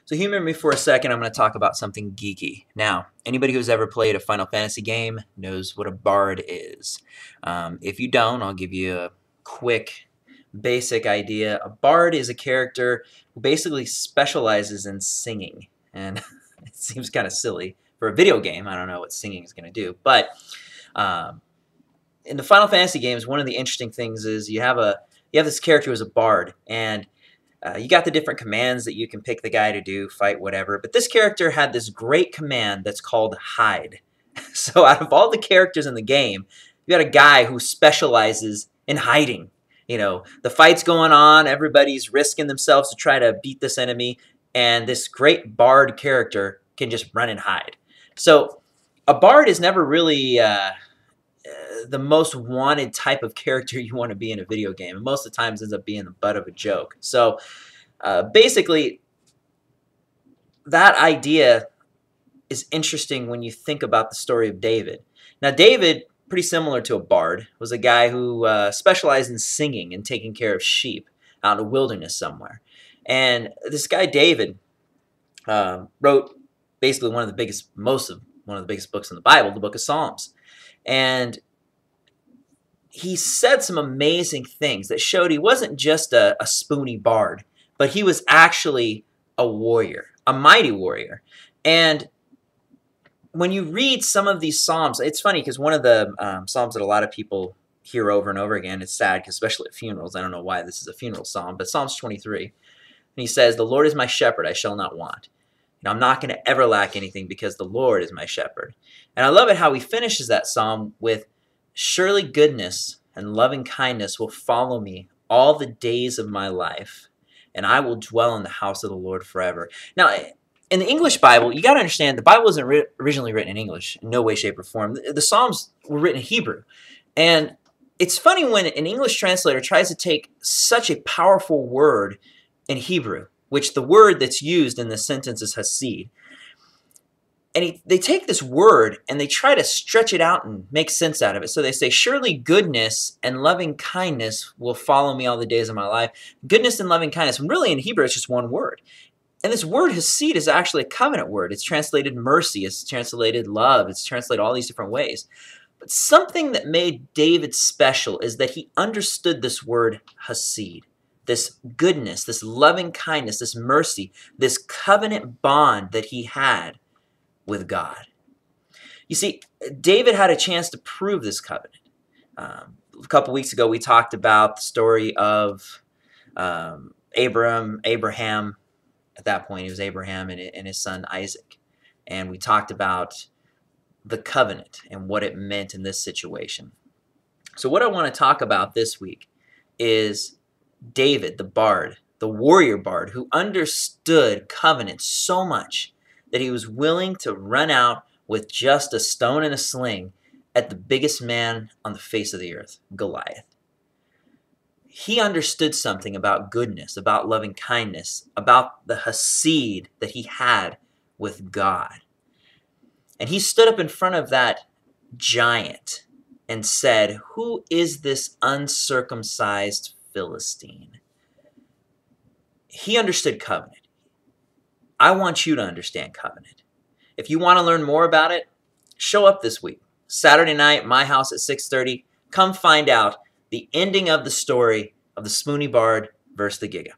So humor me for a second, I'm going to talk about something geeky. Now, anybody who's ever played a Final Fantasy game knows what a bard is. If you don't, I'll give you a quick, basic idea. A bard is a character who basically specializes in singing. And it seems kind of silly. For a video game, I don't know what singing is going to do. But in the Final Fantasy games, one of the interesting things is you have this character who's a bard, and you got the different commands that you can pick the guy to do, fight, whatever. But this character had this great command that's called hide. So out of all the characters in the game, you got a guy who specializes in hiding. You know, the fight's going on, everybody's risking themselves to try to beat this enemy, and this great bard character can just run and hide. So a bard is never really the most wanted type of character you want to be in a video game. And most of the times ends up being the butt of a joke. So basically, that idea is interesting when you think about the story of David. Now, David, pretty similar to a bard, was a guy who specialized in singing and taking care of sheep out in the wilderness somewhere. And this guy, David, wrote basically one of the biggest books in the Bible, the book of Psalms. And he said some amazing things that showed he wasn't just a spoony bard, but he was actually a warrior, a mighty warrior. And when you read some of these Psalms, it's funny because one of the Psalms that a lot of people hear over and over again, it's sad, because especially at funerals, I don't know why this is a funeral psalm, but Psalms 23, and he says, "The Lord is my shepherd, I shall not want. And I'm not going to ever lack anything because the Lord is my shepherd." And I love it how he finishes that psalm with, "Surely goodness and loving kindness will follow me all the days of my life, and I will dwell in the house of the Lord forever." Now, in the English Bible, you got to understand, the Bible wasn't originally written in English, in no way, shape, or form. The Psalms were written in Hebrew. And it's funny when an English translator tries to take such a powerful word in Hebrew, which the word that's used in this sentence is hasid. And they take this word and they try to stretch it out and make sense out of it. So they say, "Surely goodness and loving kindness will follow me all the days of my life." Goodness and loving kindness, when really in Hebrew it's just one word. And this word hasid is actually a covenant word. It's translated mercy, it's translated love, it's translated all these different ways. But something that made David special is that he understood this word hasid. This goodness, this loving kindness, this mercy, this covenant bond that he had with God. You see, David had a chance to prove this covenant. A couple weeks ago, we talked about the story of Abraham. At that point, it was Abraham and his son Isaac. And we talked about the covenant and what it meant in this situation. So what I want to talk about this week is David, the bard, the warrior bard, who understood covenant so much that he was willing to run out with just a stone and a sling at the biggest man on the face of the earth, Goliath. He understood something about goodness, about loving kindness, about the hasid that he had with God. And he stood up in front of that giant and said, "Who is this uncircumcised Philistine?" He understood covenant. I want you to understand covenant. If you want to learn more about it, show up this week. Saturday night, my house at 6:30. Come find out the ending of the story of the Spoony Bard versus the Giga.